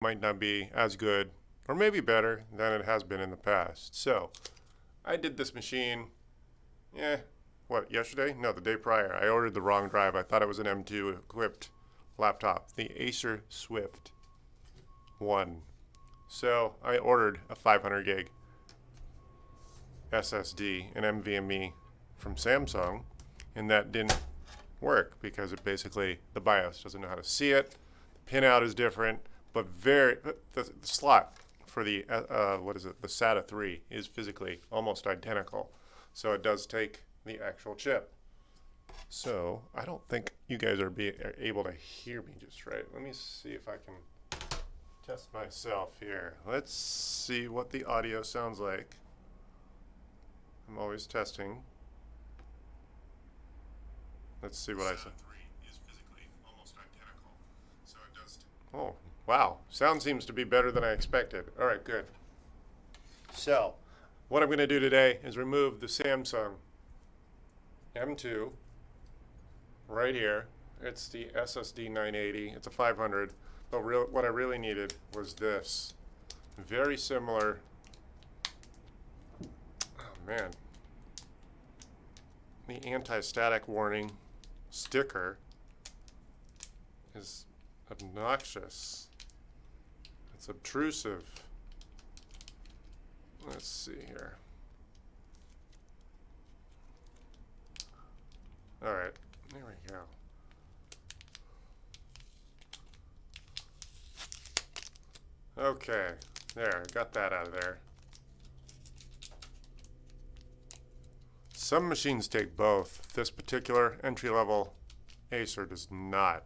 might not be as good or maybe better than it has been in the past. So I did this machine, yesterday? No, the day prior. I ordered the wrong drive. I thought it was an M2 equipped laptop, the Acer Swift 1. So I ordered a 500 gig SSD, an NVMe from Samsung, and that didn't work because it basically, the BIOS doesn't know how to see it. The pinout is different, but the slot for the, the SATA 3 is physically almost identical. So it does take the actual chip. So I don't think you guys are able to hear me just right. Let me see if I can test myself here. Let's see what the audio sounds like. I'm always testing. Let's see what I said. Oh, wow. Sound seems to be better than I expected. All right, good. So, what I'm going to do today is remove the Samsung M2 right here. It's the SSD 980. It's a 500. But what I really needed was this. Very similar. Oh, man. The anti-static warning sticker is obnoxious. It's obtrusive. Let's see here. All right, there we go. Okay, there, got that out of there. Some machines take both. This particular entry-level Acer does not.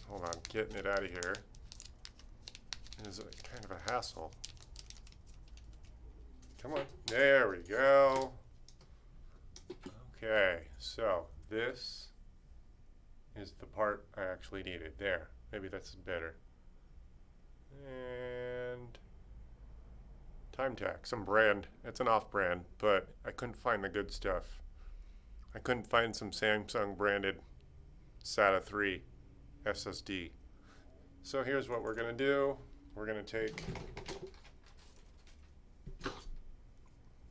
Hold on, getting it out of here is kind of a hassle. Come on, there we go. Okay, so this is the part I actually needed. There, maybe that's better. And TimeTac, some brand. It's an off-brand, but I couldn't find the good stuff. I couldn't find some Samsung branded SATA 3 SSD. So here's what we're going to do. We're going to take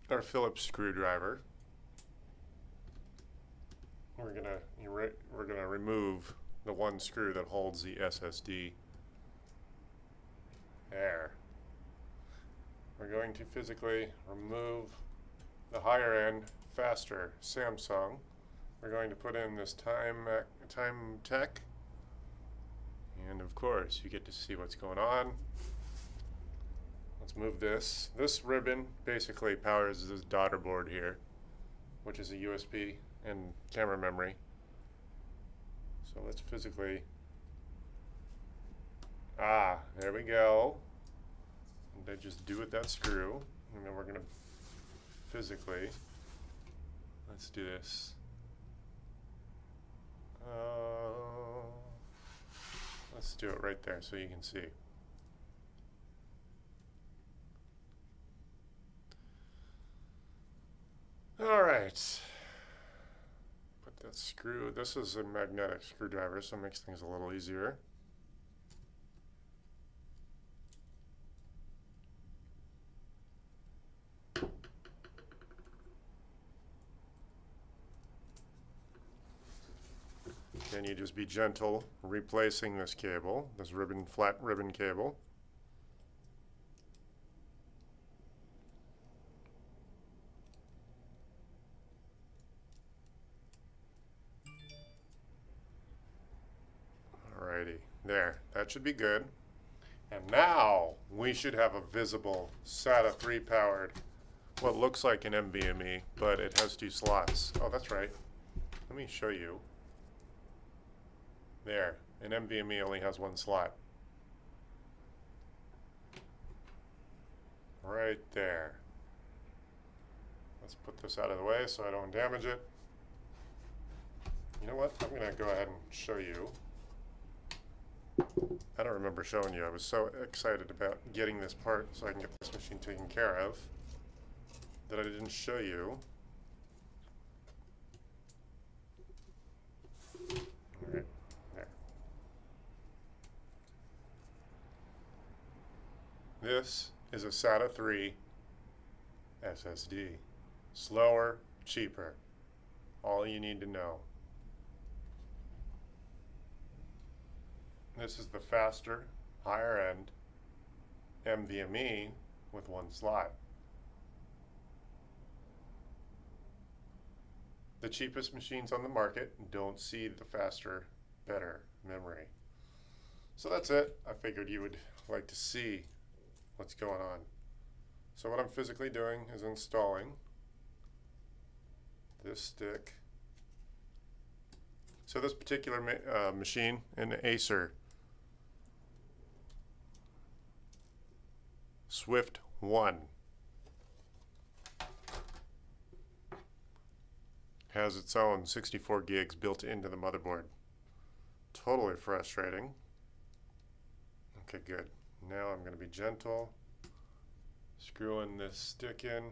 our Phillips screwdriver. We're going to remove the one screw that holds the SSD. There. We're going to physically remove the higher end, faster Samsung. We're going to put in this TimeTac. And of course, you get to see what's going on. Let's move this. This ribbon basically powers this daughter board here, which is a USB and camera memory. So let's physically, there we go. And I just do with that screw, and then we're gonna physically, let's do this. Let's do it right there so you can see. All right. Put that screw. This is a magnetic screwdriver, so it makes things a little easier. Then you just be gentle replacing this cable, this flat ribbon cable. Alrighty, there, that should be good. And now we should have a visible SATA 3 powered, what looks like an NVMe, but it has 2 slots. Oh, that's right. Let me show you. There, an NVMe only has 1 slot. Right there. Let's put this out of the way so I don't damage it. You know what? I'm going to go ahead and show you. I don't remember showing you. I was so excited about getting this part so I can get this machine taken care of that I didn't show you. All right. This is a SATA 3 SSD. Slower, cheaper. All you need to know. This is the faster, higher end NVMe with one slot. The cheapest machines on the market don't see the faster, better memory. So that's it. I figured you would like to see what's going on. So what I'm physically doing is installing this stick. So this particular machine, an Acer Swift 1, has its own 64 gigs built into the motherboard. Totally frustrating. Okay, good. Now I'm going to be gentle, screwing this stick in.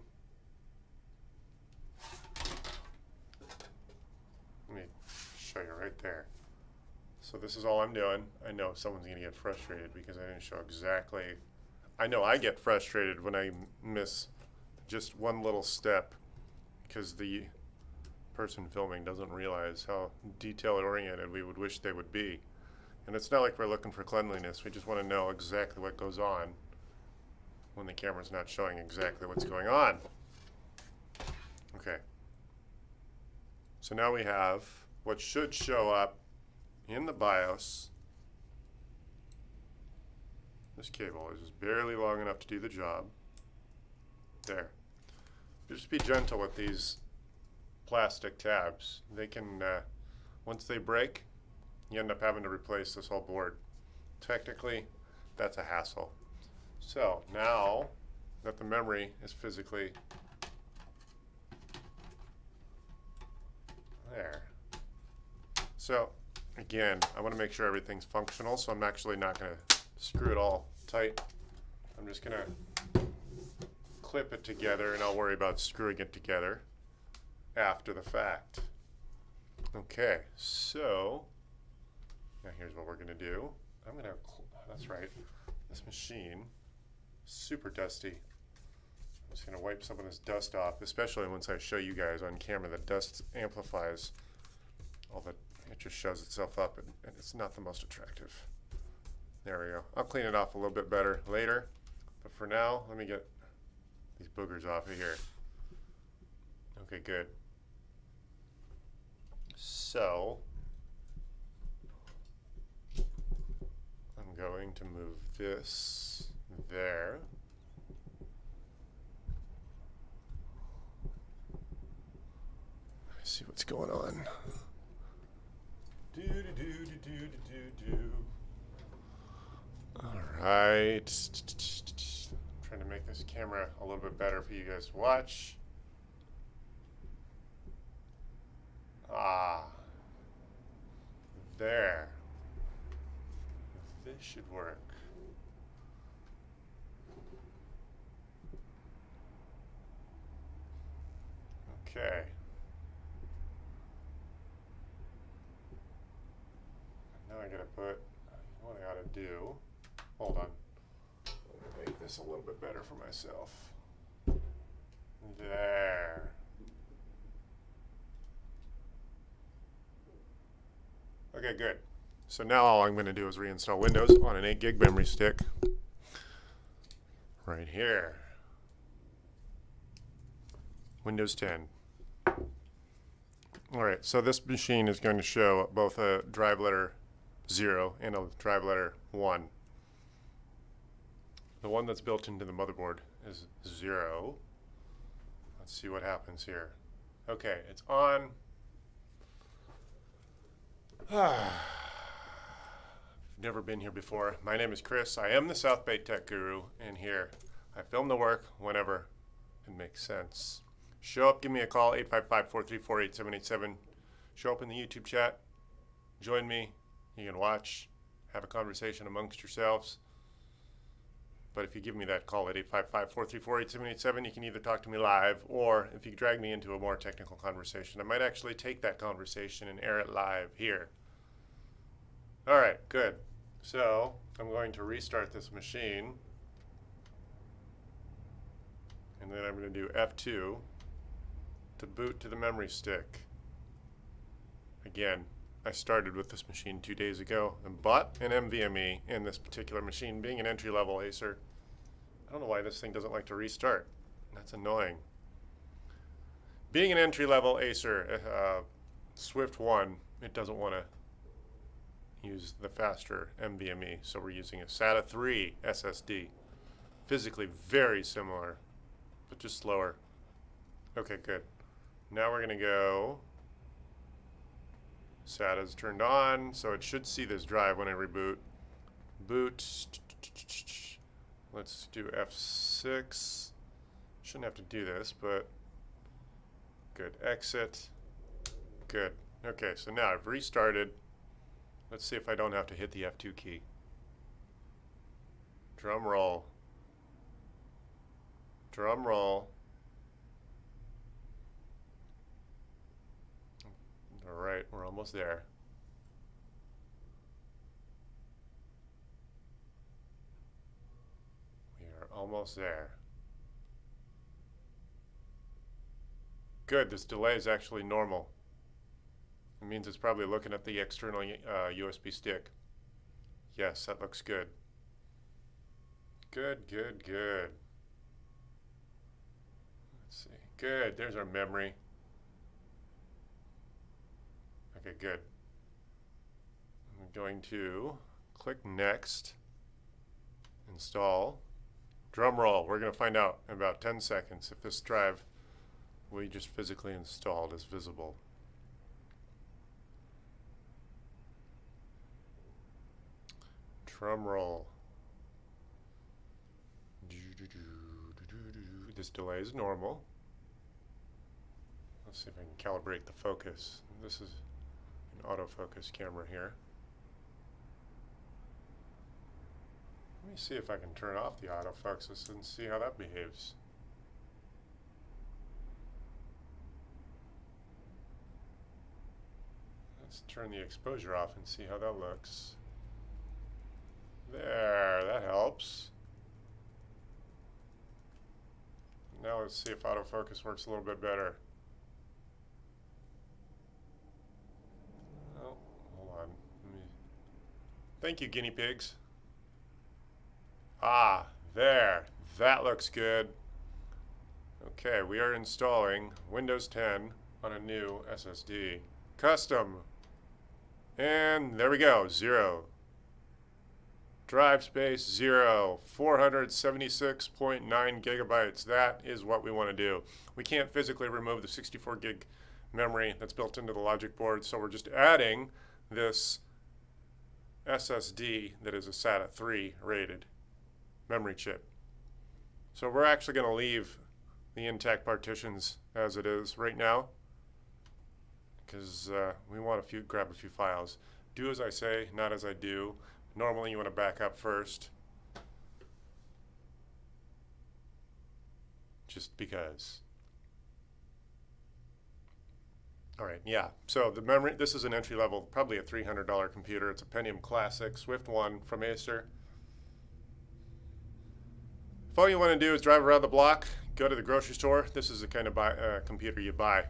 Let me show you right there. So this is all I'm doing. I know someone's going to get frustrated because I didn't show exactly. I know I get frustrated when I miss just one little step because the person filming doesn't realize how detail-oriented we would wish they would be. And it's not like we're looking for cleanliness. We just want to know exactly what goes on when the camera's not showing exactly what's going on. Okay. So now we have what should show up in the BIOS. This cable is just barely long enough to do the job. There. Just be gentle with these plastic tabs. They can, once they break, you end up having to replace this whole board. Technically, that's a hassle. So now that the memory is physically there. So again, I want to make sure everything's functional, so I'm actually not going to screw it all tight. I'm just going to clip it together, and I'll worry about screwing it together after the fact. Okay, so now here's what we're going to do. I'm going to, that's right, this machine, super dusty. I'm just going to wipe some of this dust off, especially once I show you guys on camera that dust amplifies all the, it just shows itself up, and it's not the most attractive. There we go. I'll clean it off a little bit better later, but for now, let me get these boogers off of here. Okay, good. So I'm going to move this there. Let's see what's going on. All right. Trying to make this camera a little bit better for you guys to watch. Ah, there. This should work. Okay. Now I gotta put, what I gotta do, hold on. Let me make this a little bit better for myself. There. Okay, good. So now all I'm going to do is reinstall Windows on an 8 gig memory stick right here. Windows 10. Alright, so this machine is going to show both a drive letter 0 and a drive letter 1. The one that's built into the motherboard is 0. Let's see what happens here. Okay, it's on. Never been here before. My name is Chris. I am the South Bay Tech Guru, and here I film the work whenever it makes sense. Show up, give me a call, 855-434-8787. Show up in the YouTube chat. Join me. You can watch, have a conversation amongst yourselves. But if you give me that call at 855-434-8787, you can either talk to me live, or if you drag me into a more technical conversation, I might actually take that conversation and air it live here. All right, good. So I'm going to restart this machine. And then I'm going to do F2 to boot to the memory stick. Again, I started with this machine 2 days ago and bought an NVMe in this particular machine. Being an entry-level Acer, I don't know why this thing doesn't like to restart. That's annoying. Being an entry-level Acer Swift 1, it doesn't want to use the faster NVMe, so we're using a SATA 3 SSD. Physically very similar, but just slower. Okay, good. Now we're going to go, SATA's turned on, so it should see this drive when I reboot. Boot. Let's do F6. Shouldn't have to do this, but good. Exit. Good. Okay, so now I've restarted. Let's see if I don't have to hit the F2 key. Drum roll. Drum roll. All right, we're almost there. We are almost there. Good, this delay is actually normal. It means it's probably looking at the external USB stick. Yes, that looks good. Good, good, good. Let's see. Good, there's our memory. Okay, good. I'm going to click Next, install. Drum roll, we're going to find out in about 10 seconds if this drive we just physically installed is visible. Drum roll. This delay is normal. Let's see if I can calibrate the focus. This is an autofocus camera here. Let me see if I can turn off the autofocus and see how that behaves. Let's turn the exposure off and see how that looks. There, that helps. Now let's see if autofocus works a little bit better. Oh, hold on. Thank you, guinea pigs. Ah, there. That looks good. Okay, we are installing Windows 10 on a new SSD. Custom. And there we go, 0. Drive space, 0. 476.9 gigabytes. That is what we want to do. We can't physically remove the 64 gig memory that's built into the logic board, so we're just adding this SSD that is a SATA 3 rated memory chip. So we're actually going to leave the intact partitions as it is right now, because we want to grab a few files. Do as I say, not as I do. Normally you want to back up first, just because. All right, yeah, so the memory, this is an entry level, probably a $300 computer. It's a Pentium Classic Swift 1 from Acer. If all you want to do is drive around the block, go to the grocery store, this is the kind of computer you buy.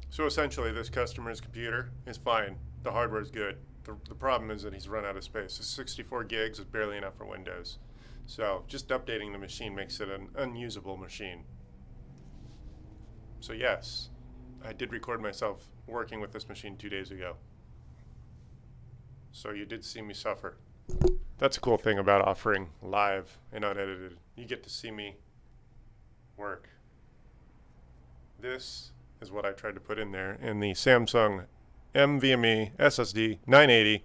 So essentially this customer's computer is fine. The hardware is good. The problem is that he's run out of space. The 64 gigs is barely enough for Windows. So just updating the machine makes it an unusable machine. So yes, I did record myself working with this machine 2 days ago. So you did see me suffer. That's a cool thing about offering live and unedited. You get to see me work. This is what I tried to put in there, and the Samsung NVMe SSD 980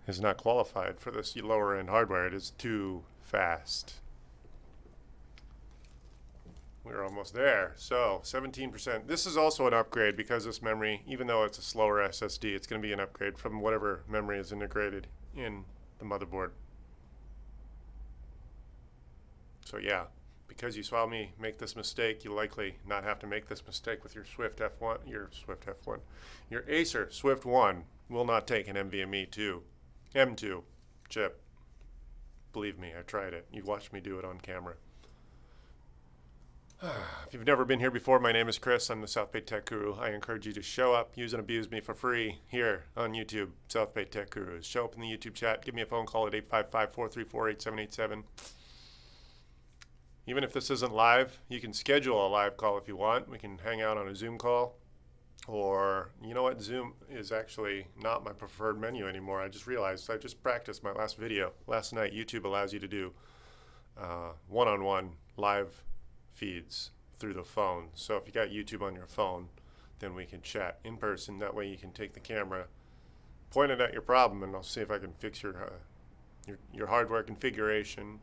is not qualified for this lower end hardware. It is too fast. We're almost there. So 17%. This is also an upgrade because this memory, even though it's a slower SSD, it's going to be an upgrade from whatever memory is integrated in the motherboard. So yeah, because you saw me make this mistake, you'll likely not have to make this mistake with your your Acer Swift 1 will not take an NVMe M2 chip. Believe me, I tried it. You watched me do it on camera. If you've never been here before, my name is Chris. I'm the South Bay Tech Guru. I encourage you to show up, use and abuse me for free here on YouTube, South Bay Tech Gurus. Show up in the YouTube chat. Give me a phone call at 855-434-8787. Even if this isn't live, you can schedule a live call if you want. We can hang out on a Zoom call. Or, you know what, Zoom is actually not my preferred menu anymore. I just realized, I just practiced my last video. Last night, YouTube allows you to do one-on-one live feeds through the phone. So if you got YouTube on your phone, then we can chat in person. That way you can take the camera, point it at your problem, and I'll see if I can fix your hardware configuration,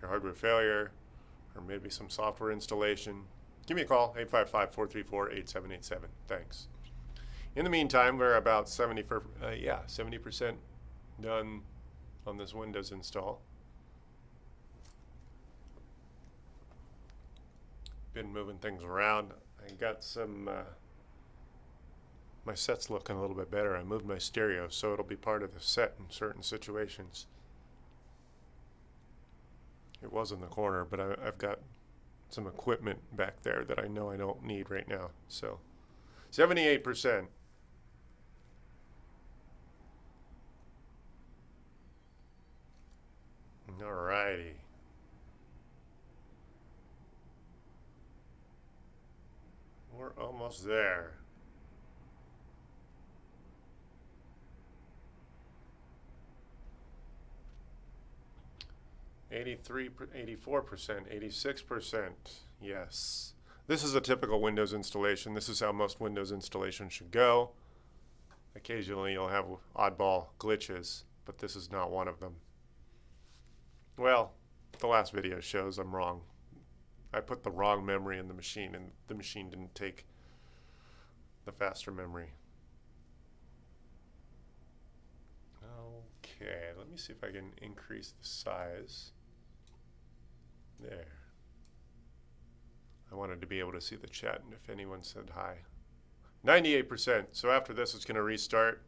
your hardware failure, or maybe some software installation. Give me a call, 855-434-8787. Thanks. In the meantime, we're about 70% done on this Windows install. Been moving things around. I got some, my set's looking a little bit better. I moved my stereo, so it'll be part of the set in certain situations. It was in the corner, but I've got some equipment back there that I know I don't need right now. So 78%. Alrighty. We're almost there. $83, 84%, 86%. Yes. This is a typical Windows installation. This is how most Windows installations should go. Occasionally you'll have oddball glitches, but this is not one of them. Well, the last video shows I'm wrong. I put the wrong memory in the machine, and the machine didn't take the faster memory. Okay, let me see if I can increase the size. There. I wanted to be able to see the chat and if anyone said hi. 98%. So after this, it's going to restart.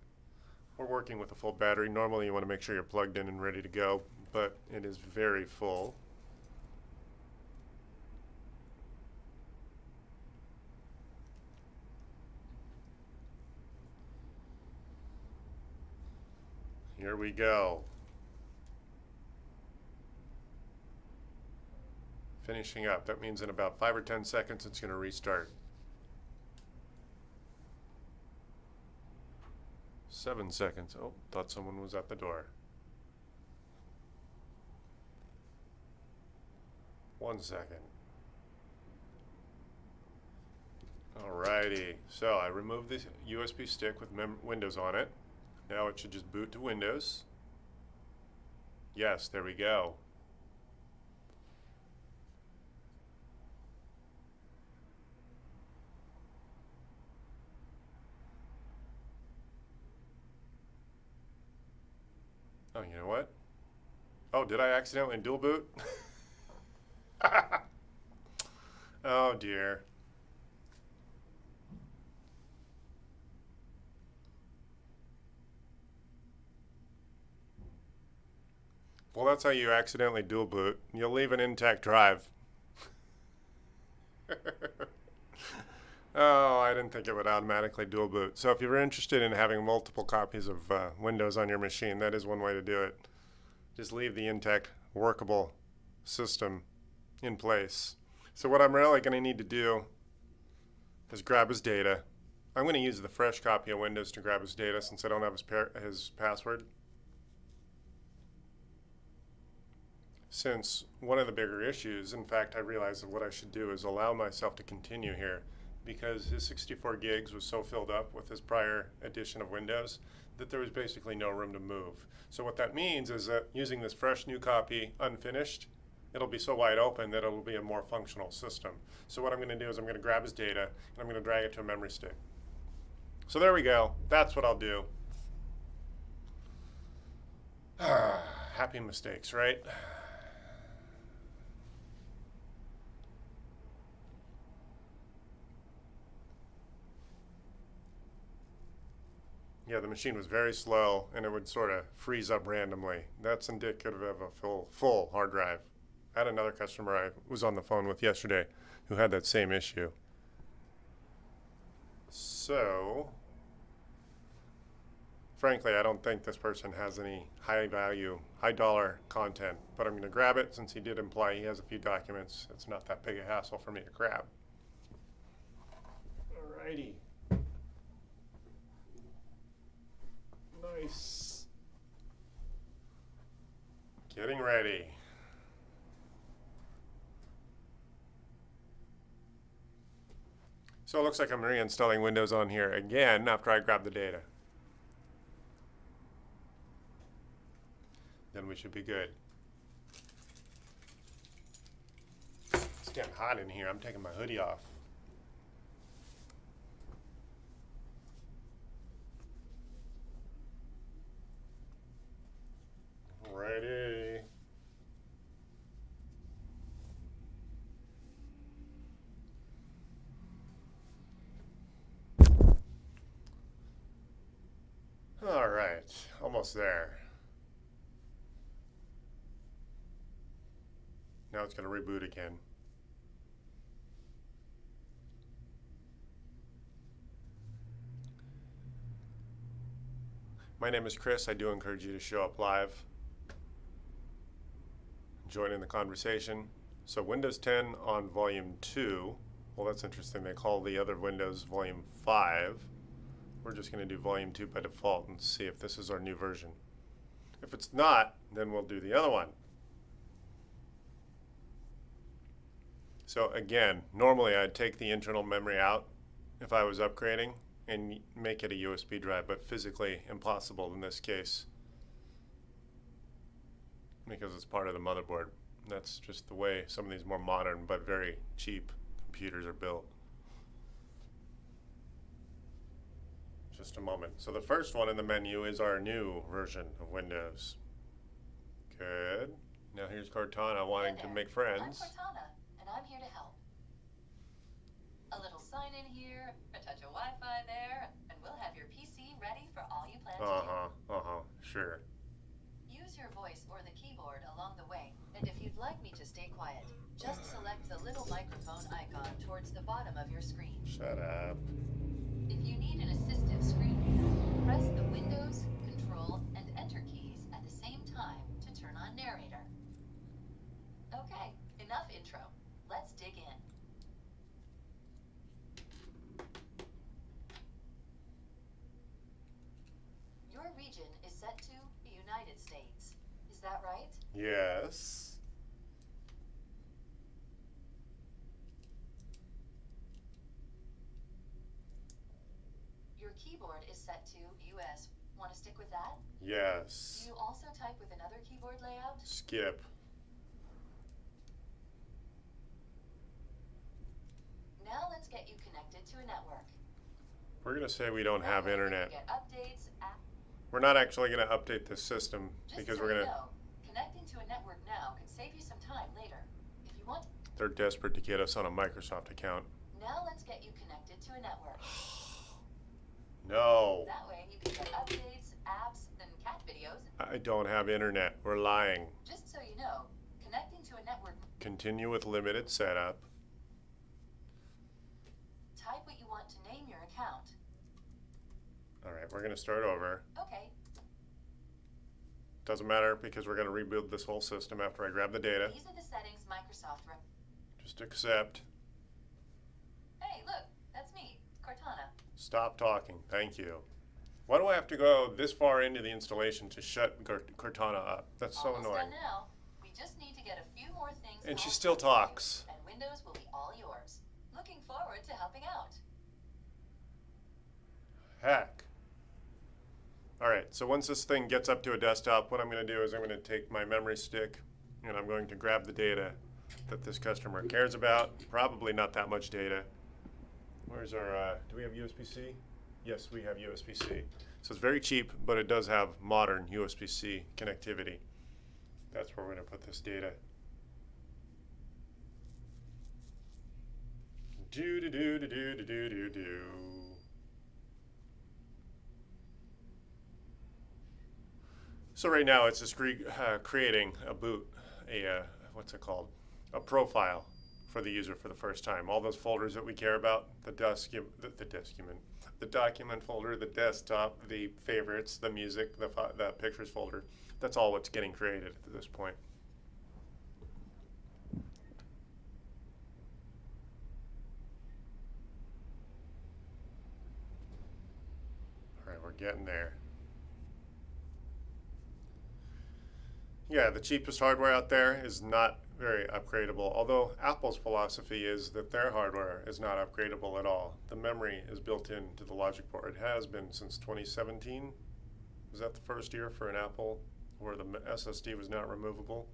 We're working with a full battery. Normally, you want to make sure you're plugged in and ready to go, but it is very full. Here we go. Finishing up. That means in about 5 or 10 seconds it's going to restart. 7 seconds. Oh, thought someone was at the door. 1 second. Alrighty. So I removed the USB stick with Windows on it. Now it should just boot to Windows. Yes, there we go. Oh, you know what? Oh, did I accidentally dual boot? Oh dear. Well, that's how you accidentally dual boot. You'll leave an intact drive. Oh, I didn't think it would automatically dual boot. So if you're interested in having multiple copies of Windows on your machine, that is one way to do it. Just leave the intact workable system in place. So what I'm really going to need to do is grab his data. I'm going to use the fresh copy of Windows to grab his data since I don't have his password. Since one of the bigger issues, in fact, I realized that what I should do is allow myself to continue here because his 64 gigs was so filled up with his prior edition of Windows that there was basically no room to move. So what that means is that using this fresh new copy unfinished, it'll be so wide open that it'll be a more functional system. So what I'm going to do is I'm going to grab his data and I'm going to drag it to a memory stick. So there we go. That's what I'll do. Happy mistakes, right? Yeah, the machine was very slow and it would sort of freeze up randomly. That's indicative of a full hard drive. I had another customer I was on the phone with yesterday who had that same issue. So, frankly, I don't think this person has any high value, high dollar content, but I'm going to grab it since he did imply he has a few documents. It's not that big a hassle for me to grab. Alrighty. Nice. Getting ready. So it looks like I'm reinstalling Windows on here again after I grab the data. Then we should be good. It's getting hot in here. I'm taking my hoodie off. Ready. All right, almost there. Now it's going to reboot again. My name is Chris. I do encourage you to show up live. Join in the conversation. So Windows 10 on Volume 2. Well, that's interesting. They call the other Windows Volume 5. We're just going to do Volume 2 by default and see if this is our new version. If it's not, then we'll do the other one. So again, normally I'd take the internal memory out if I was upgrading and make it a USB drive, but physically impossible in this case because it's part of the motherboard. That's just the way some of these more modern but very cheap computers are built. Just a moment. So the first one in the menu is our new version of Windows. Good. Now here's Cortana wanting to make friends. I'm Cortana, and I'm here to help. A little sign in here, a touch of Wi-Fi there, and we'll have your PC ready for all you plan to do. Sure. Use your voice or the keyboard along the way, and if you'd like me to stay quiet, just select the little microphone icon towards the bottom of your screen. Shut up. If you need an assistive screen reader, press the Windows, Control, and Enter keys at the same time to turn on Narrator. Okay, enough intro. Let's dig in. Your region is set to the United States. Is that right? Yes. Your keyboard is set to US. Want to stick with that? Yes. Do you also type with another keyboard layout? Skip. Now let's get you connected to a network. We're going to say we don't have That way you internet. can get updates, We're not actually going to update this system Just because so we're going you to... know, connecting to a network now can save you some time later. If you want, They're desperate to get us on a Microsoft account. now let's get you connected to a network. No. That way you can get updates, apps, and cat videos. I don't have internet. We're lying. Just so you know, connecting to a network, Continue with limited setup. type what you want to name your account. All right, we're going to start over. Okay, Doesn't matter because we're going to rebuild this whole system after I grab the data. these are the settings Microsoft Just accept. Hey, look, that's me, Cortana. Stop talking. Thank you. Why do I have to go this far into the installation to shut Cortana up? That's so Almost annoying. done now. We just need to get a few more things. And she all still set for you, talks. And Windows will be all yours. Looking forward to helping out. Heck. All right, so once this thing gets up to a desktop, what I'm going to do is I'm going to take my memory stick and I'm going to grab the data that this customer cares about. Probably not that much data. Where's our, do we have USB-C? Yes, we have USB-C. So it's very cheap, but it does have modern USB-C connectivity. That's where we're going to put this data. Do. So right now it's just creating a boot, what's it called? A profile for the user for the first time. All those folders that we care about, the document folder, the desktop, the favorites, the music, the pictures folder. That's all what's getting created at this point. All right, we're getting there. Yeah, the cheapest hardware out there is not very upgradable, although Apple's philosophy is that their hardware is not upgradable at all. The memory is built into the logic board. It has been since 2017. Was that the first year for an Apple where the SSD was not removable?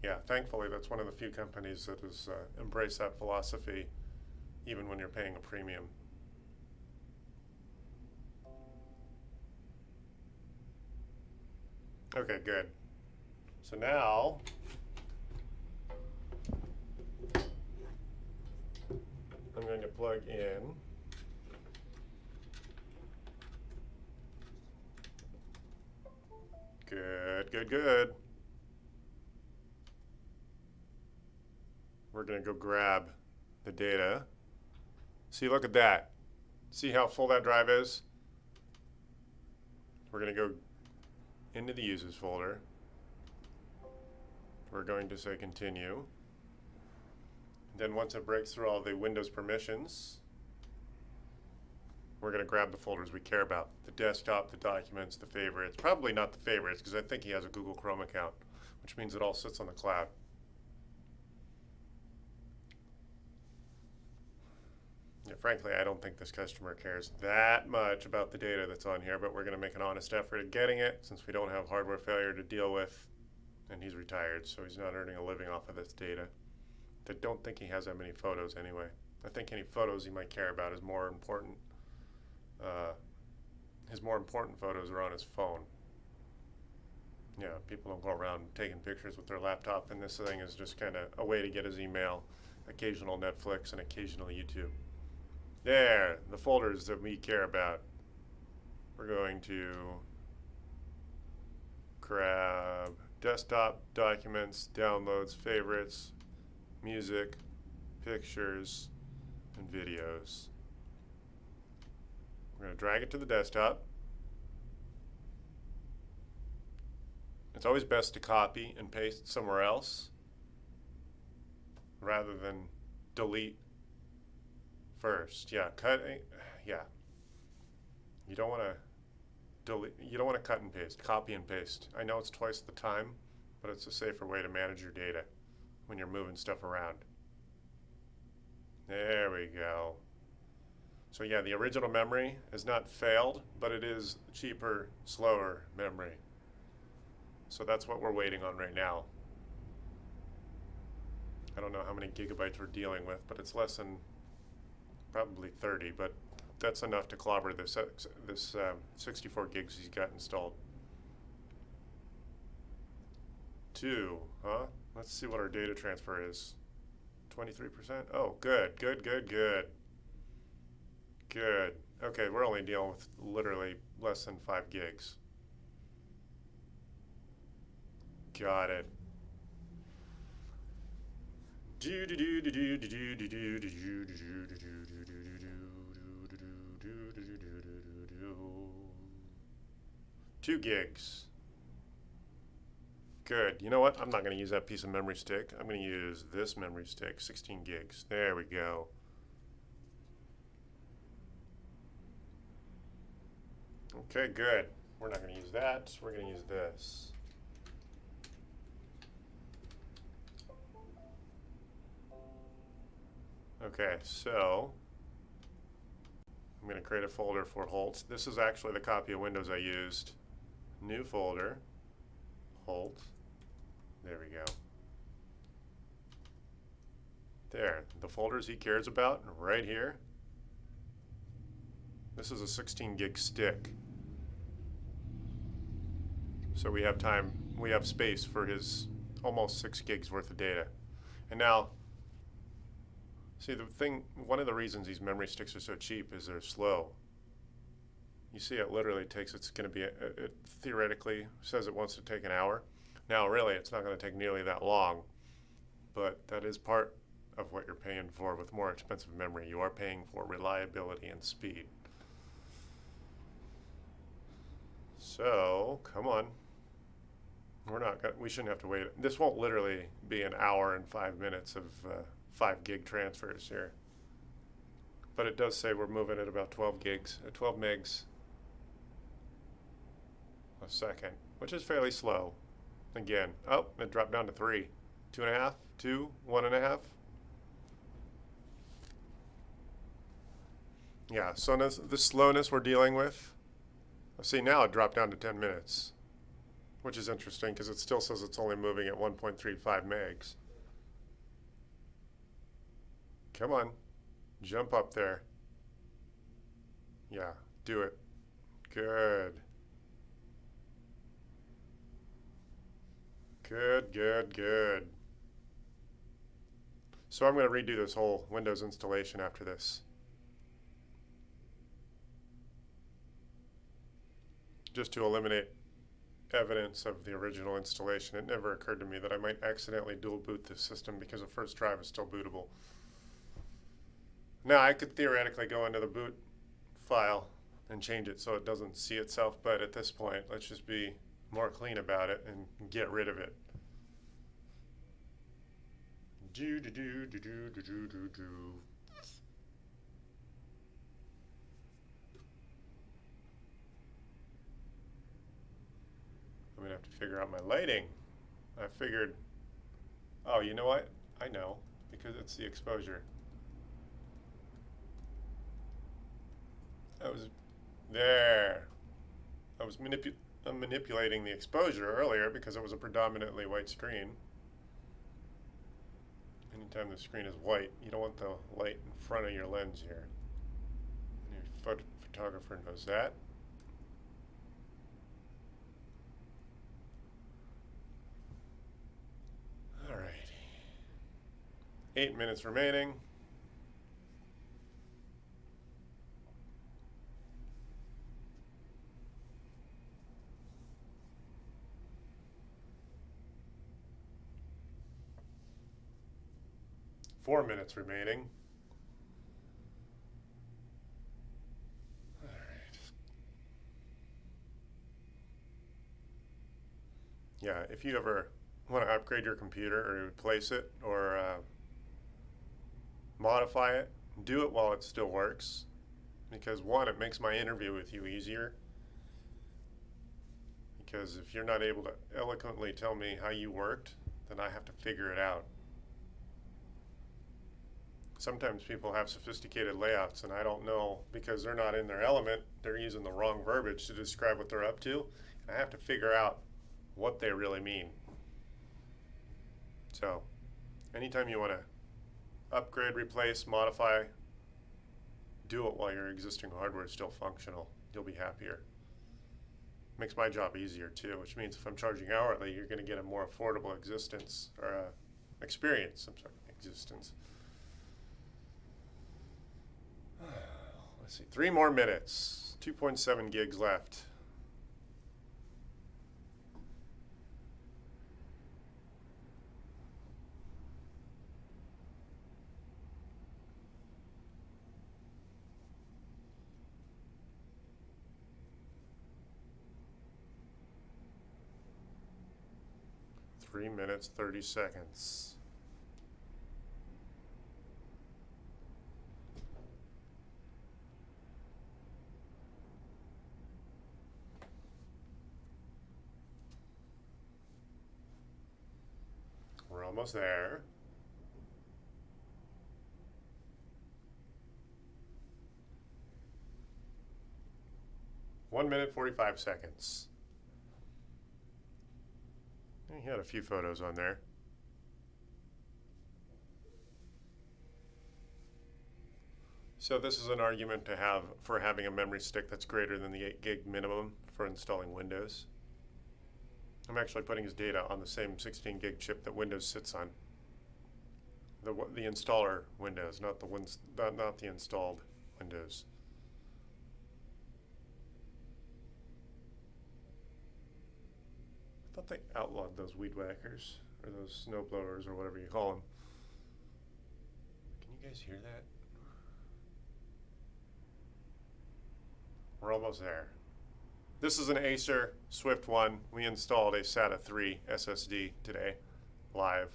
Yeah, thankfully that's one of the few companies that has embraced that philosophy even when you're paying a premium. Okay, good. So now, I'm going to plug in good. We're going to go grab the data. See, look at that. See how full that drive is? We're going to go into the uses folder. We're going to say continue. Then once it breaks through all the Windows permissions, we're going to grab the folders we care about. The desktop, the documents, the favorites. Probably not the favorites because I think he has a Google Chrome account, which means it all sits on the cloud. Yeah, frankly, I don't think this customer cares that much about the data that's on here, but we're going to make an honest effort at getting it since we don't have hardware failure to deal with. And he's retired, so he's not earning a living off of this data. I don't think he has that many photos anyway. I think any photos he might care about is more important. His more important photos are on his phone. Yeah, people don't go around taking pictures with their laptop, and this thing is just kind of a way to get his email, occasional Netflix, and occasional YouTube. There, the folders that we care about. We're going to grab desktop, documents, downloads, favorites, music, pictures, and videos. We're going to drag it to the desktop. It's always best to copy and paste somewhere else rather than delete first. Yeah, yeah. You don't want to delete, you don't want to cut and paste, copy and paste. I know it's twice the time, but it's a safer way to manage your data when you're moving stuff around. There we go. So yeah, the original memory has not failed, but it is cheaper, slower memory. So that's what we're waiting on right now. I don't know how many gigabytes we're dealing with, but it's less than probably 30, but that's enough to clobber this 64 gigs he's got installed. 2, huh? Let's see what our data transfer is. 23%? Oh, good. Good. Okay, we're only dealing with literally less than 5 gigs. Got it. Two gigs. Good. You know what? I'm not going to use that piece of memory stick. I'm going to use this memory stick, 16 gigs. There we go. Okay, good. We're not going to use that. We're going to use this. Okay, so I'm going to create a folder for Holt. This is actually the copy of Windows I used. New folder, Holt. There we go. There, the folders he cares about right here. This is a 16 gig stick. So we have time, we have space for his almost 6 gigs worth of data. And now, see the thing, one of the reasons these memory sticks are so cheap is they're slow. You see it literally takes, it's going to be, it theoretically says it wants to take an hour. Now really it's not going to take nearly that long but that is part of what you're paying for with more expensive memory. You are paying for reliability and speed. So, come on. We shouldn't have to wait. This won't literally be an hour and 5 minutes of 5 gig transfers here. But it does say we're moving at about 12 megs a second, which is fairly slow. Again, oh, it dropped down to 3. 2.5, 2, 1.5. Yeah, so the slowness we're dealing with. See, now it dropped down to 10 minutes, which is interesting because it still says it's only moving at 1.35 megs. Come on, jump up there. Yeah, do it. Good. Good, good, good. So I'm going to redo this whole Windows installation after this, just to eliminate evidence of the original installation. It never occurred to me that I might accidentally dual boot this system because the first drive is still bootable. Now I could theoretically go into the boot file and change it so it doesn't see itself, but at this point, let's just be more clean about it and get rid of it. I'm gonna have to figure out my lighting. I figured, oh, you know what? I know, because it's the exposure. There. I was manipulating the exposure earlier because it was a predominantly white screen. Anytime the screen is white, you don't want the light in front of your lens here. And your photographer knows that. All right. 8 minutes remaining. Four minutes remaining. All right. Yeah, if you ever want to upgrade your computer or replace it or modify it, do it while it still works. Because one, it makes my interview with you easier. Because if you're not able to eloquently tell me how you worked, then I have to figure it out. Sometimes people have sophisticated layouts and I don't know because they're not in their element, they're using the wrong verbiage to describe what they're up to. And I have to figure out what they really mean. So, anytime you want to upgrade, replace, modify, do it while your existing hardware is still functional. You'll be happier. Makes my job easier too, which means if I'm charging hourly, you're going to get a more affordable existence or experience. I'm sorry, existence. Let's see, 3 more minutes. 2.7 gigs left. Three minutes, 30 seconds. We're almost there. One minute, 45 seconds. He had a few photos on there. So this is an argument to have for having a memory stick that's greater than the 8 gig minimum for installing Windows. I'm actually putting his data on the same 16 gig chip that Windows sits on. The installer Windows, not the installed Windows. I thought they outlawed those weed whackers. or those snow blowers or whatever you call them. Can you guys hear that? We're almost there. This is an Acer Swift 1. We installed a SATA 3 SSD today, live.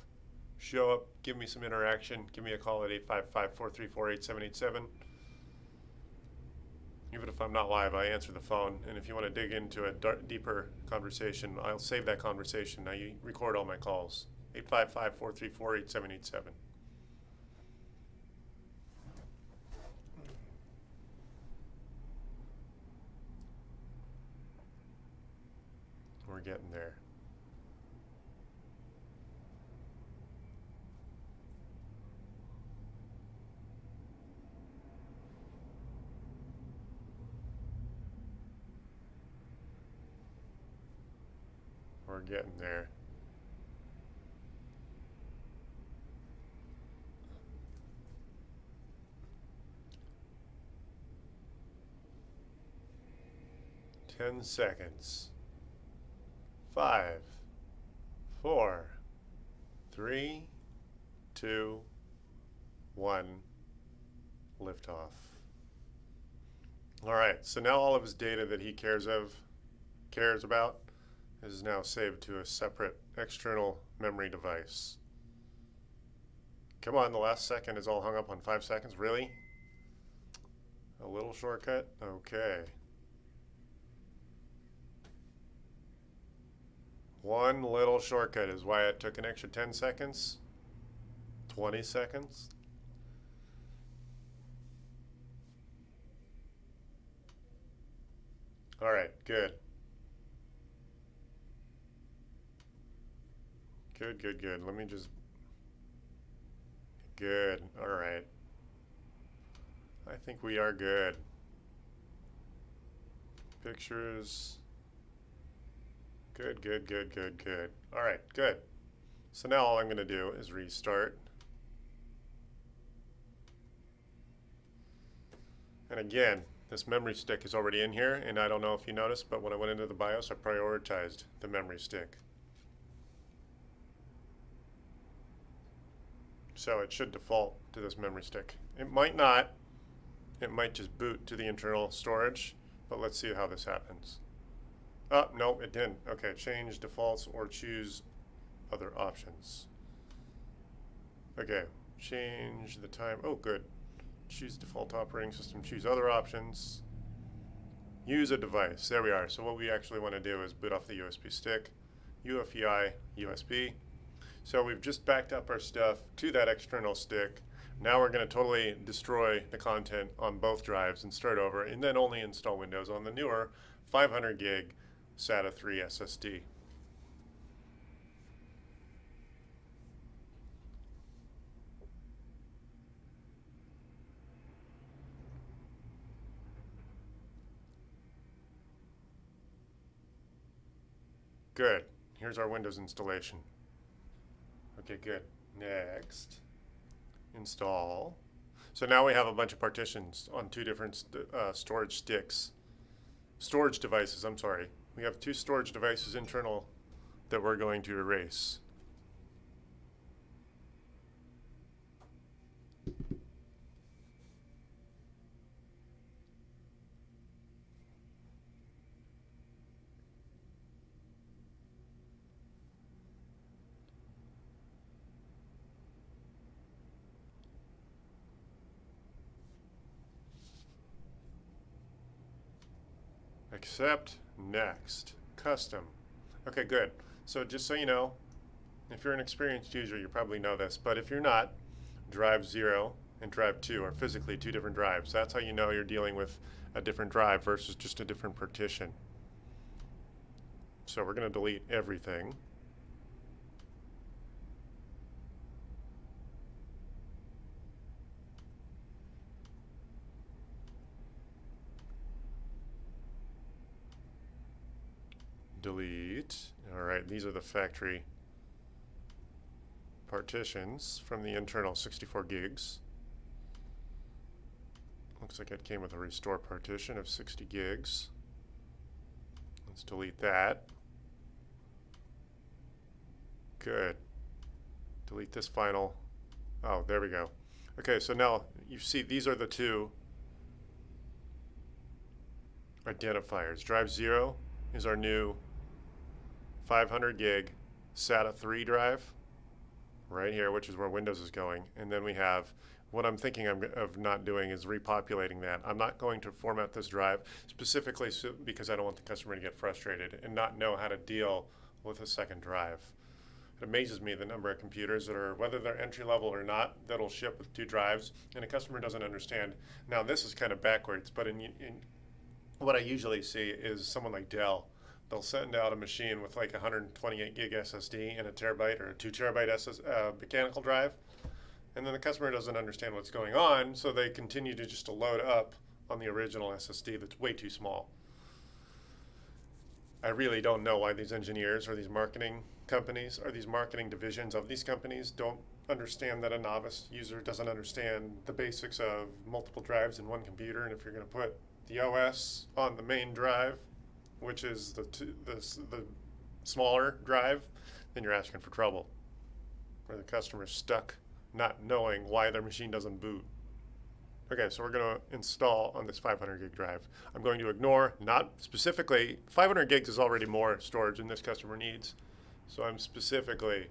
Show up, give me some interaction, give me a call at 855-434-8787. Even if I'm not live, I answer the phone, and if you want to dig into a deeper conversation, I'll save that conversation. Now you record all my calls. 855-434-8787. We're getting there. We're getting there. Ten seconds. 5, 4, 3, 2, 1. Liftoff. All right, so now all of his data that he cares about is now saved to a separate external memory device. Come on, the last second is all hung up on 5 seconds. Really? A little shortcut? Okay. One little shortcut is why it took an extra 10 seconds, 20 seconds. All right, good. Good. Let me just, good, all right. I think we are good. Pictures. Good. All right, good. So now all I'm going to do is restart. And again, this memory stick is already in here, and I don't know if you noticed, but when I went into the BIOS, I prioritized the memory stick. So it should default to this memory stick. It might not. It might just boot to the internal storage, but let's see how this happens. Oh, no, it didn't. Okay, change defaults or choose other options. Okay, change the time. Oh, good. Choose default operating system, choose other options. Use a device. There we are. So what we actually want to do is boot off the USB stick, UEFI USB. So we've just backed up our stuff to that external stick. Now we're going to totally destroy the content on both drives and start over, and then only install Windows on the newer 500 gig SATA 3 SSD. Good. Here's our Windows installation. Okay, good. Next. Install. So now we have a bunch of partitions on two different storage devices, I'm sorry. We have two storage devices internal that we're going to erase. Accept, next, custom. Okay, good. So just so you know, if you're an experienced user, you probably know this, but if you're not, drive 0 and drive 2 are physically two different drives. That's how you know you're dealing with a different drive versus just a different partition. So we're going to delete everything. Delete. All right, these are the factory partitions from the internal 64 gigs. Looks like it came with a restore partition of 60 gigs. Let's delete that. Good. delete this final. Oh, there we go. Okay, so now you see these are the two identifiers. Drive 0 is our new 500 gig SATA 3 drive right here, which is where Windows is going. And then we have, what I'm thinking of not doing is repopulating that. I'm not going to format this drive specifically because I don't want the customer to get frustrated and not know how to deal with a second drive. It amazes me the number of computers that are, whether they're entry level or not, that'll ship with 2 drives, and a customer doesn't understand. Now this is kind of backwards, but in what I usually see is someone like Dell. They'll send out a machine with like 128 gig SSD and a terabyte or a 2 terabyte mechanical drive, and then the customer doesn't understand what's going on, so they continue to just load up on the original SSD that's way too small. I really don't know why these engineers or these marketing companies or these marketing divisions of these companies don't understand that a novice user doesn't understand the basics of multiple drives in one computer, and if you're going to put the OS on the main drive, which is the smaller drive, then you're asking for trouble, where the customer's stuck not knowing why their machine doesn't boot. Okay, so we're going to install on this 500 gig drive. I'm going to ignore, not specifically, 500 gigs is already more storage than this customer needs. So I'm specifically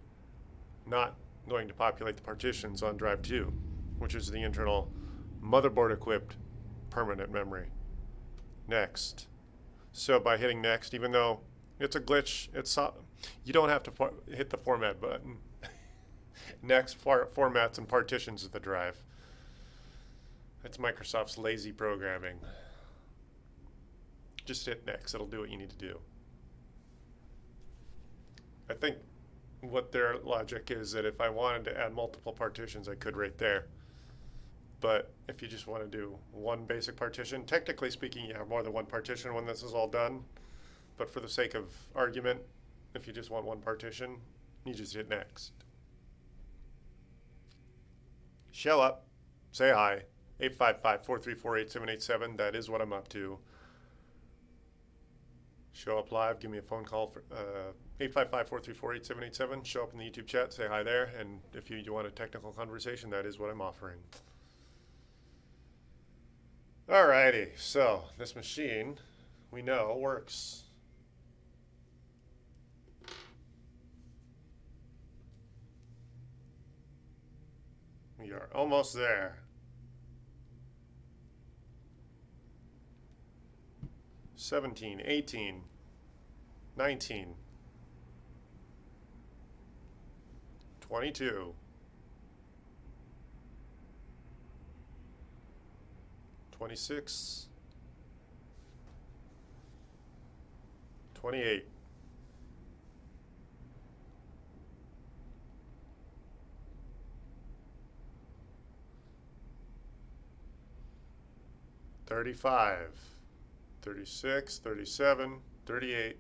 not going to populate the partitions on drive 2, which is the internal motherboard equipped permanent memory. Next. So by hitting next, even though it's a glitch, you don't have to hit the format button. Next formats and partitions of the drive. That's Microsoft's lazy programming. Just hit next, it'll do what you need to do. I think what their logic is that if I wanted to add multiple partitions, I could right there. But if you just want to do one basic partition, technically speaking, you have more than one partition when this is all done. But for the sake of argument, if you just want one partition, you just hit next. Show up, say hi, 855-434-8787, that is what I'm up to. Show up live, give me a phone call for 855-434-8787. Show up in the YouTube chat, say hi there, and if you want a technical conversation, that is what I'm offering. Alrighty, so this machine, we know, works. We are almost there. 17, 18, 19, 22, 26, 28, 35, 36, 37, 38,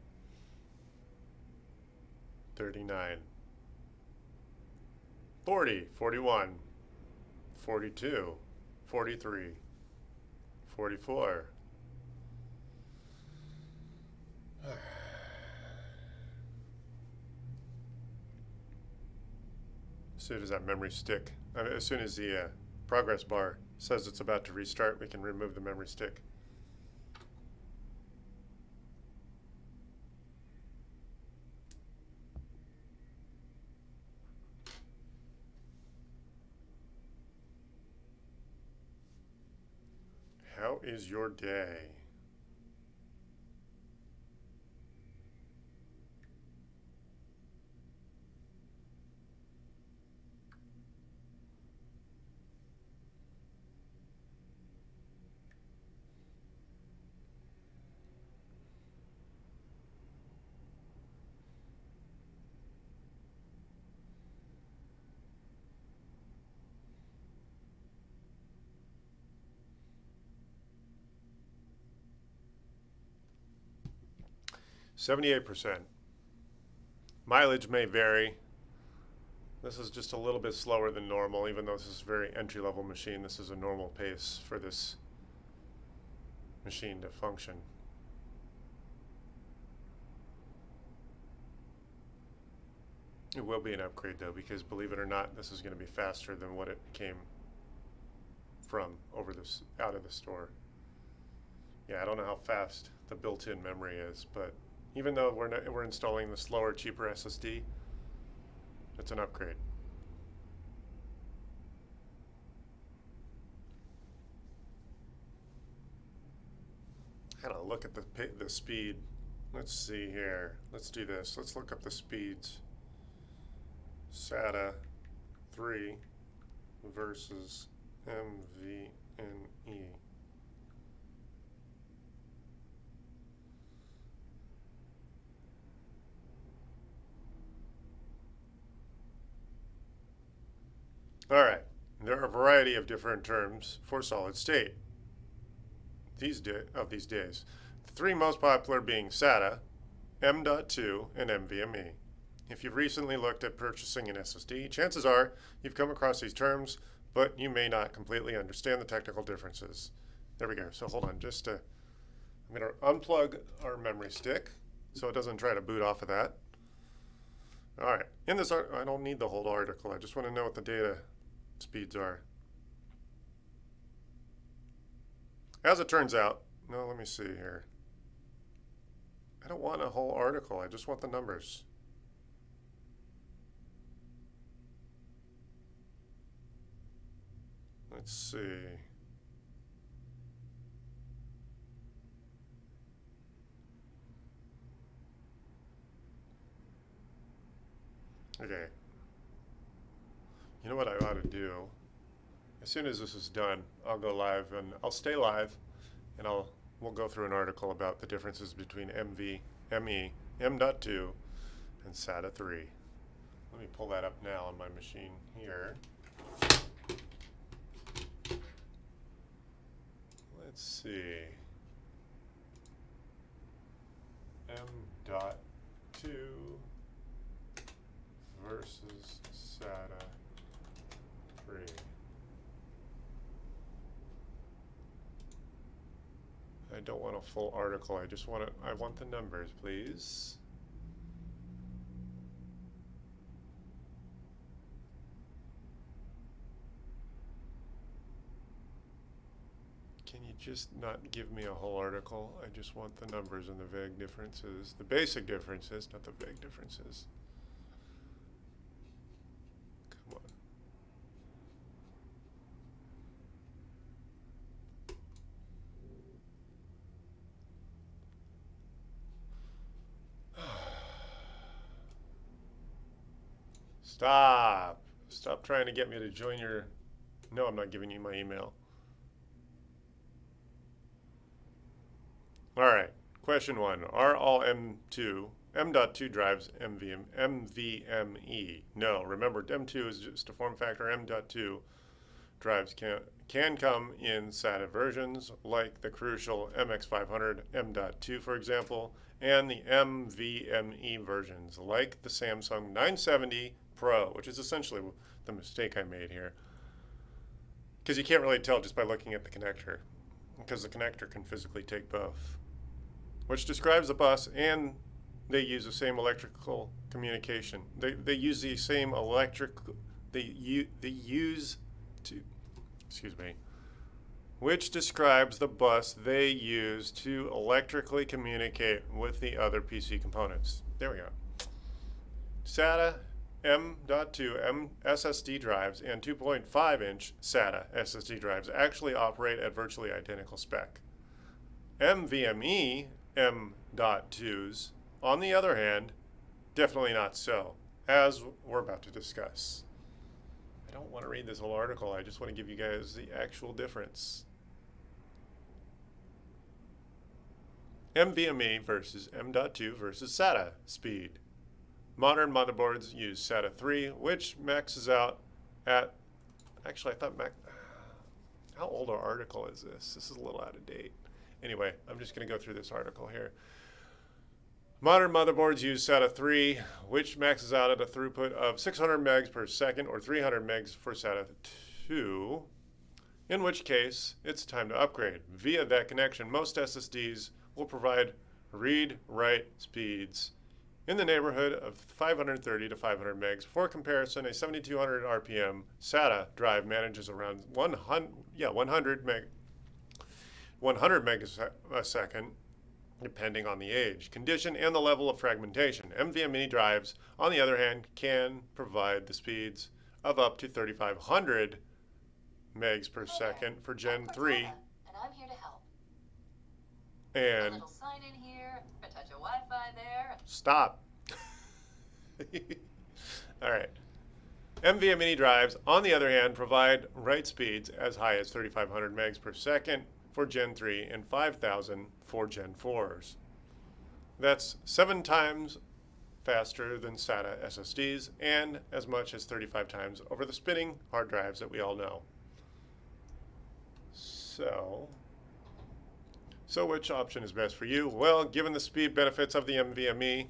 39, 40, 41, 42, 43, 44. As soon as that memory stick, as soon as the progress bar says it's about to restart, we can remove the memory stick. How is your day? %. Mileage may vary. This is just a little bit slower than normal, even though this is a very entry-level machine. This is a normal pace for this machine to function. It will be an upgrade though, because believe it or not, this is going to be faster than what it came from out of the store. Yeah, I don't know how fast the built-in memory is, but even though we're installing the slower, cheaper SSD, it's an upgrade. I gotta look at the speed. Let's see here. Let's do this. Let's look up the speeds. SATA 3 versus NVMe. All right, there are a variety of different terms for solid state these days. The three most popular being SATA, M.2, and NVMe. If you've recently looked at purchasing an SSD, chances are you've come across these terms, but you may not completely understand the technical differences. There we go. So hold on, I'm going to unplug our memory stick so it doesn't try to boot off of that. All right, in this, I don't need the whole article. I just want to know what the data speeds are. As it turns out, no, let me see here. I don't want a whole article. I just want the numbers. Let's see. Okay. You know what I ought to do? As soon as this is done, I'll go live and I'll stay live and we'll go through an article about the differences between NVMe, M.2, and SATA 3. Let me pull that up now on my machine here. Let's see. M.2 versus SATA 3. I don't want a full article. I want the numbers, please. Can you just not give me a whole article? I just want the numbers and the vague differences. The basic differences, not the vague differences. Come on. Stop. Stop trying to get me to join your... No, I'm not giving you my email. All right. Question 1. Are all M.2 drives NVMe? No. Remember, M2 is just a form factor. M.2 drives can come in SATA versions, like the crucial MX500 M.2, for example, and the NVMe versions, like the Samsung 970 Pro, which is essentially the mistake I made here. Because you can't really tell just by looking at the connector, because the connector can physically take both, which describes the bus, and they use the same electrical communication. They use the same which describes the bus they use to electrically communicate with the other PC components. There we go. SATA M.2 SSD drives and 2.5-inch SATA SSD drives actually operate at virtually identical spec. NVMe M.2s, on the other hand, definitely not so, as we're about to discuss. I don't want to read this whole article. I just want to give you guys the actual difference. NVMe versus M.2 versus SATA speed. Modern motherboards use SATA 3, which maxes out at... Actually, I thought how old an article is this? This is a little out of date. Anyway, I'm just going to go through this article here. Modern motherboards use SATA 3, which maxes out at a throughput of 600 megs per second or 300 megs for SATA 2, in which case it's time to upgrade. Via that connection, most SSDs will provide read-write speeds in the neighborhood of 530 to 500 megs. For comparison, a 7200 RPM SATA drive manages around 100 megas a second, depending on the age, condition, and the level of fragmentation. NVMe drives, on the other hand, can provide the speeds of up to 3500 megs per second for Gen 3. And I'm here to help. A And little sign in here, a touch of Wi-Fi there. stop. All right. NVMe drives, on the other hand, provide write speeds as high as 3500 megs per second for Gen 3 and 5000 for Gen 4s. That's 7 times faster than SATA SSDs and as much as 35 times over the spinning hard drives that we all know. So which option is best for you? Well, given the speed benefits of the NVMe,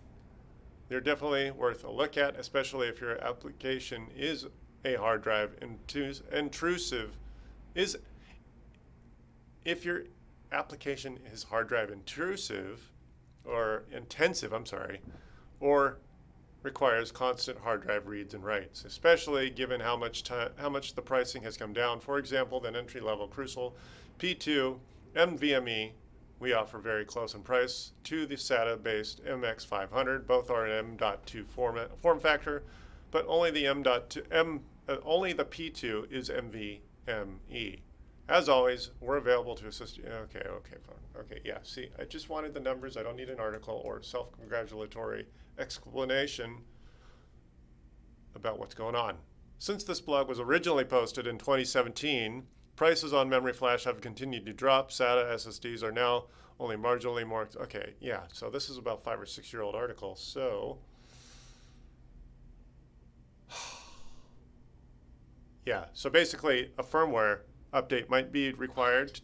they're definitely worth a look at, especially if your application is a hard drive intrusive. If your application is hard drive intrusive or intensive, or requires constant hard drive reads and writes, especially given how much the pricing has come down. For example, the entry-level Crucial P2 NVMe we offer very close in price to the SATA-based MX500. Both are an M.2 form factor, but only the only the P2 is NVMe. As always, we're available to assist you. Okay, fine. Okay, yeah. See, I just wanted the numbers. I don't need an article or self-congratulatory explanation about what's going on. Since this blog was originally posted in 2017, prices on memory flash have continued to drop. SATA SSDs are now only marginally more. Okay, yeah. So this is about 5 or 6 year old article. So, yeah. So basically, a firmware update might be required.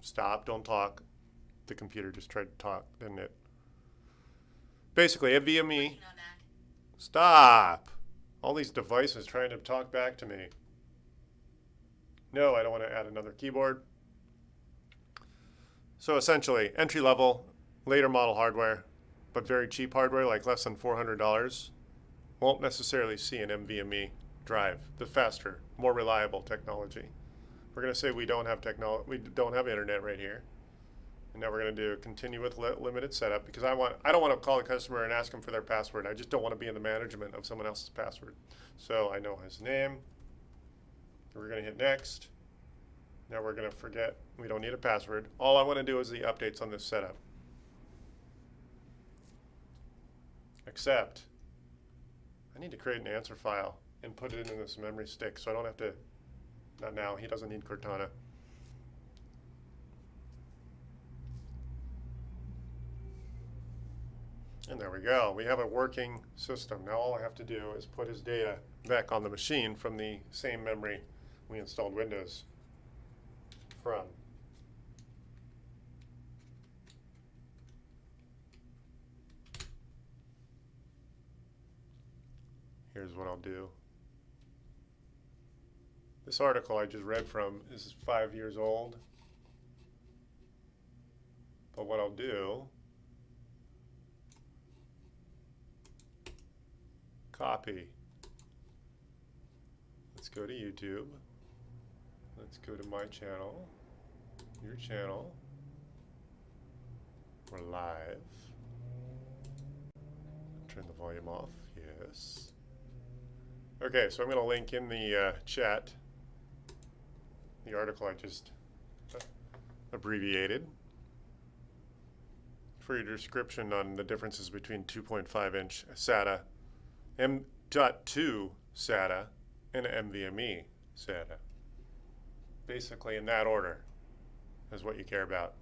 Stop, don't talk. The computer just tried to talk, didn't it? Basically, NVMe. Stop! All these devices trying to talk back to me. No, I don't want to add another keyboard. So essentially, entry-level, later model hardware, but very cheap hardware, like less than $400, won't necessarily see an NVMe drive, the faster, more reliable technology. We're going to say we don't have internet right here. And now we're going to do continue with limited setup because I don't want to call the customer and ask them for their password. I just don't want to be in the management of someone else's password. So I know his name. We're going to hit next. Now we're going to forget we don't need a password. All I want to do is the updates on this setup. Except I need to create an answer file and put it in this memory stick so I don't have to. Not now. He doesn't need Cortana. And there we go. We have a working system. Now all I have to do is put his data back on the machine from the same memory we installed Windows from. Here's what I'll do. This article I just read from is 5 years old. But what I'll do, copy. Let's go to YouTube. Let's go to my channel, your channel. We're live. Turn the volume off, yes. Okay, so I'm going to link in the chat the article I just abbreviated for your description on the differences between 2.5-inch SATA, M.2 SATA, and NVMe SATA. Basically in that order is what you care about.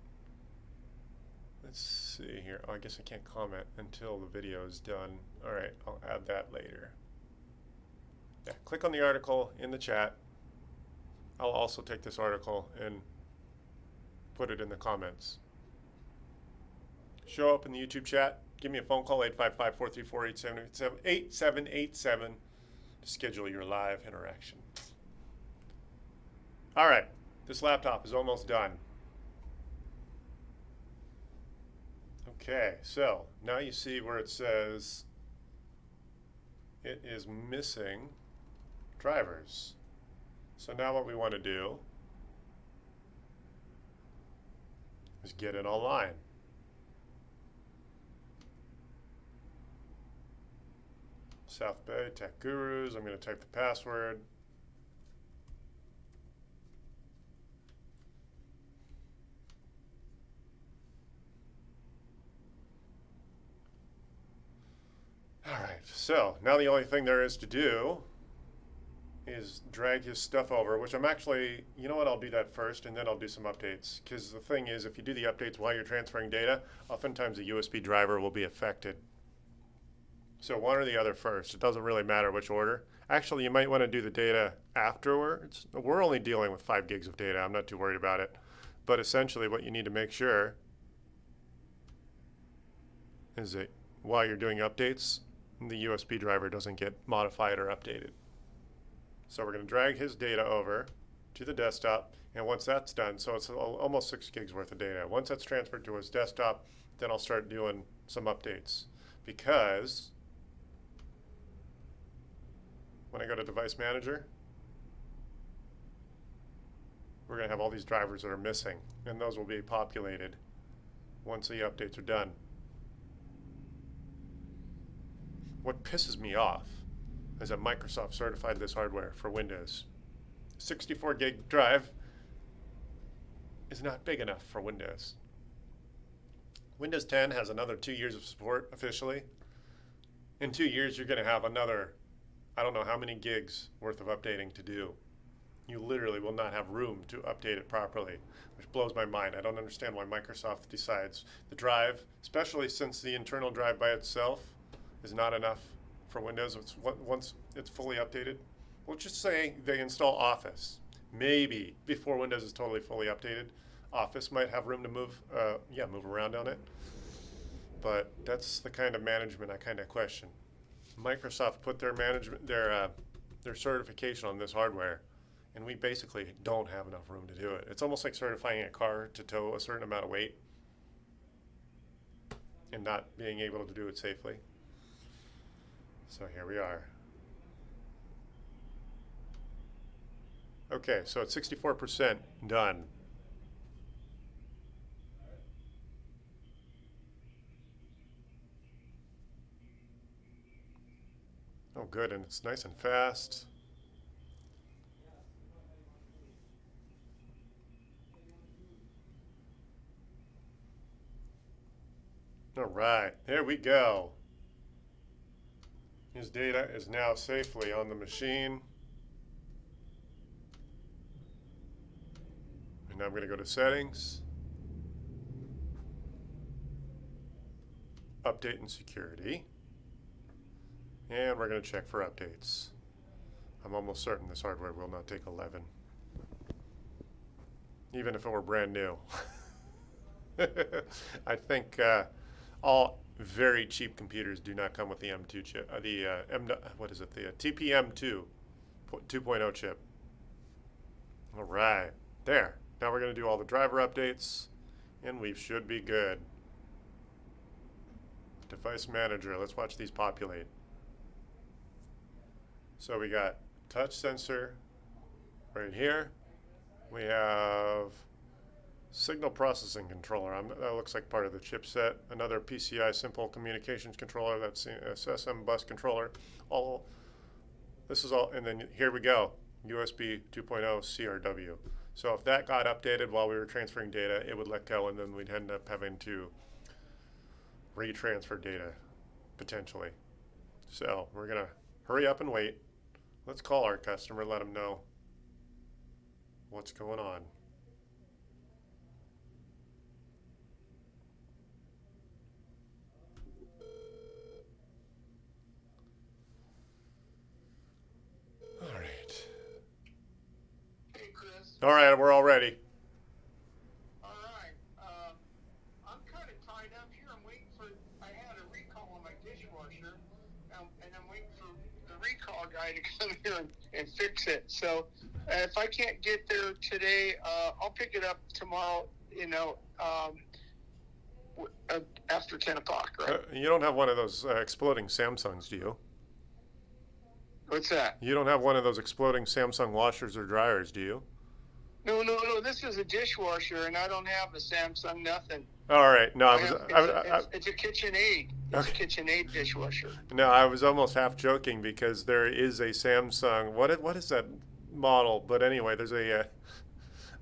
Let's see here. Oh, I guess I can't comment until the video is done. All right, I'll add that later. Yeah, click on the article in the chat. I'll also take this article and put it in the comments. Show up in the YouTube chat. Give me a phone call, 855-434-8787 to schedule your live interaction. All right, this laptop is almost done. Okay, so now you see where it says it is missing drivers. So now what we want to do is get it online. South Bay Tech Gurus. I'm going to type the password. All right, so now the only thing there is to do is drag his stuff over, which I'm actually, you know what, I'll do that first and then I'll do some updates. Because the thing is, if you do the updates while you're transferring data, oftentimes the USB driver will be affected. So one or the other first. It doesn't really matter which order. Actually, you might want to do the data afterwards. We're only dealing with 5 gigs of data. I'm not too worried about it. But essentially what you need to make sure is that while you're doing updates, the USB driver doesn't get modified or updated. So we're going to drag his data over to the desktop, and once that's done, so it's almost 6 gigs worth of data. Once that's transferred to his desktop, then I'll start doing some updates. Because when I go to Device Manager, we're going to have all these drivers that are missing, and those will be populated once the updates are done. What pisses me off is that Microsoft certified this hardware for Windows. 64 gig drive is not big enough for Windows. Windows 10 has another 2 years of support officially. In 2 years, you're going to have another, I don't know how many gigs worth of updating to do. You literally will not have room to update it properly, which blows my mind. I don't understand why Microsoft decides the drive, especially since the internal drive by itself is not enough for Windows once it's fully updated. We'll just say they install Office. Maybe before Windows is totally fully updated, Office might have room to move around on it. But that's the kind of management I kind of question. Microsoft put their management, their certification on this hardware, and we basically don't have enough room to do it. It's almost like certifying a car to tow a certain amount of weight and not being able to do it safely. So here we are. Okay, so it's 64% done. Oh, good, and it's nice and fast. All right, there we go. His data is now safely on the machine. And now I'm going to go to Settings, Update and Security, and we're going to check for updates. I'm almost certain this hardware will not take 11, even if it were brand new. I think all very cheap computers do not come with the M2 chip, the TPM 2.0 chip. All right, there. Now we're going to do all the driver updates, and we should be good. Device Manager, let's watch these populate. So we got touch sensor right here. We have signal processing controller. That looks like part of the chipset. Another PCI simple communications controller. That's SSM bus controller. This is all, and then here we go. USB 2.0 CRW. So if that got updated while we were transferring data, it would let go, and then we'd end up having to retransfer data, potentially. So we're going to hurry up and wait. Let's call our customer, let them know what's going on. All right. Hey, Chris. All right, we're all ready. All right. I'm kind of tied up here. I had a recall on my dishwasher, and I'm waiting for the recall guy to come here and fix it. So if I can't get there today, I'll pick it up tomorrow. after 10 o'clock, right? You don't have one of those exploding Samsungs, do you? What's that? You don't have one of those exploding Samsung washers or dryers, do you? No. This is a dishwasher, and I don't have a Samsung nothing. All right. No, It's a KitchenAid. It's a KitchenAid dishwasher. no, I was almost half joking because there is a Samsung. What is that model? But anyway, there's a yeah.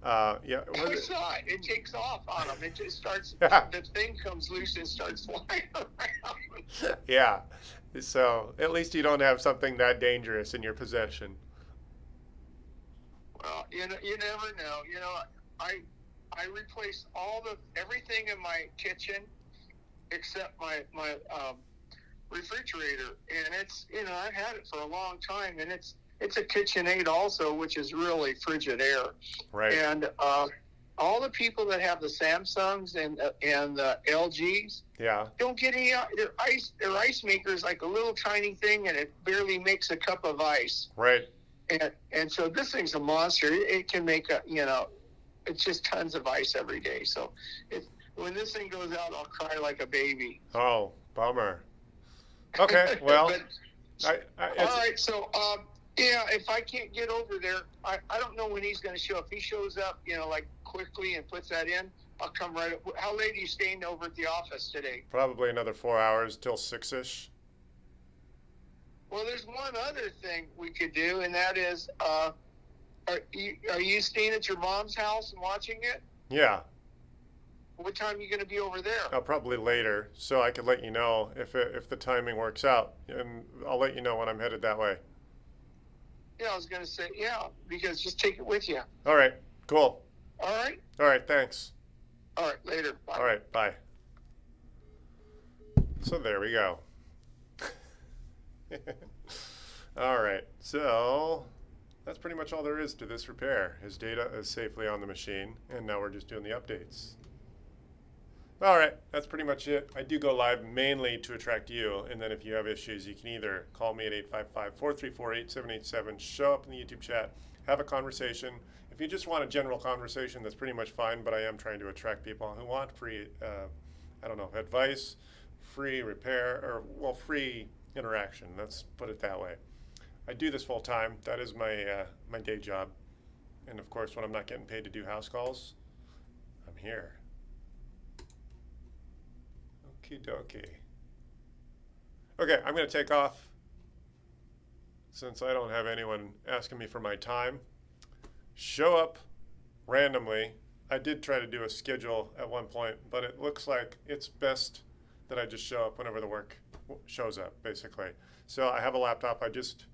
I saw it. It takes off on them. It just starts. The thing comes loose and starts flying around. Yeah. So at least you don't have something that dangerous in your possession. Well, you never know. I replaced everything in my kitchen except my refrigerator, and it's I've had it for a long time, and it's a KitchenAid also, which is really Frigidaire. Right. And all the people that have the Samsungs and the LGs, Yeah. don't get any. Their ice maker is like a little tiny thing, and it barely makes a cup of ice. Right. And so this thing's a monster. It can make it's just tons of ice every day. So when this thing goes out, I'll cry like a baby. Oh, bummer. Okay. Well, But, all right. So yeah, if I can't get over there, I don't know when he's going to show up. If he shows up, like quickly and puts that in, I'll come right up. How late are you staying over at the office today? probably another 4 hours till 6-ish. Well, there's one other thing we could do, and that is, are you staying at your mom's house and watching it? Yeah. What time are you going to be over there? Probably later, so I could let you know if the timing works out, and I'll let you know when I'm headed that way. Yeah, I was going to say, yeah, because just take it with you. All right. Cool. All right? All right. Thanks. All right, later. Bye. All right. Bye. So there we go. All right. So that's pretty much all there is to this repair. His data is safely on the machine, and now we're just doing the updates. All right, that's pretty much it. I do go live mainly to attract you, and then if you have issues, you can either call me at 855-434-8787, show up in the YouTube chat, have a conversation. If you just want a general conversation, that's pretty much fine, but I am trying to attract people who want free, advice, free repair, or, well, free interaction. Let's put it that way. I do this full time. That is my my day job. And of course, when I'm not getting paid to do house calls, I'm here. Okie dokie. Okay, I'm going to take off since I don't have anyone asking me for my time. Show up randomly. I did try to do a schedule at one point, but it looks like it's best that I just show up whenever the work shows up, basically. So I have a laptop I just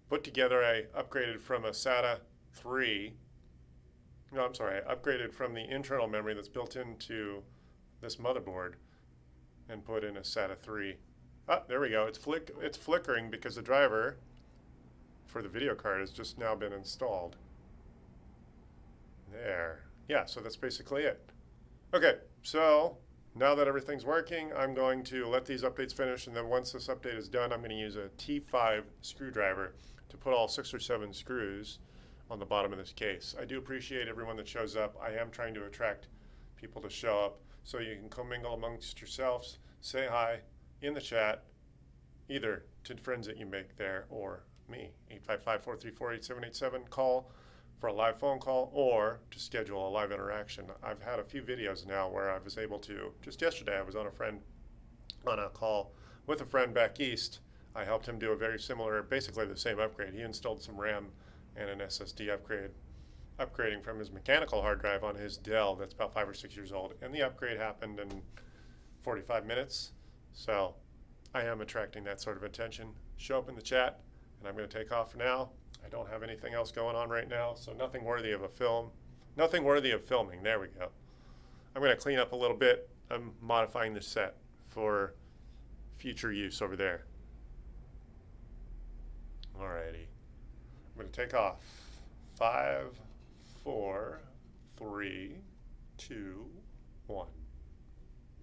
put together. I upgraded from a SATA 3. No, I'm sorry. I upgraded from the internal memory that's built into this motherboard and put in a SATA 3. Ah, there we go. It's flickering because the driver for the video card has just now been installed. There. Yeah, so that's basically it. Okay, so now that everything's working, I'm going to let these updates finish, and then once this update is done, I'm going to use a T5 screwdriver to put all 6 or 7 screws on the bottom of this case. I do appreciate everyone that shows up. I am trying to attract people to show up so you can commingle amongst yourselves, say hi in the chat, either to friends that you make there or me. 855-434-8787, call for a live phone call or to schedule a live interaction. I've had a few videos now where I was able to, just yesterday I was on a call with a friend back east. I helped him do a very similar, basically the same upgrade. He installed some RAM and an SSD upgrade, upgrading from his mechanical hard drive on his Dell that's about 5 or 6 years old. And the upgrade happened in 45 minutes. So I am attracting that sort of attention. Show up in the chat, and I'm going to take off for now. I don't have anything else going on right now, so nothing worthy of a film. Nothing worthy of filming. There we go. I'm going to clean up a little bit. I'm modifying the set for future use over there. Alrighty. I'm going to take off. 5, 4, 3, 2, 1.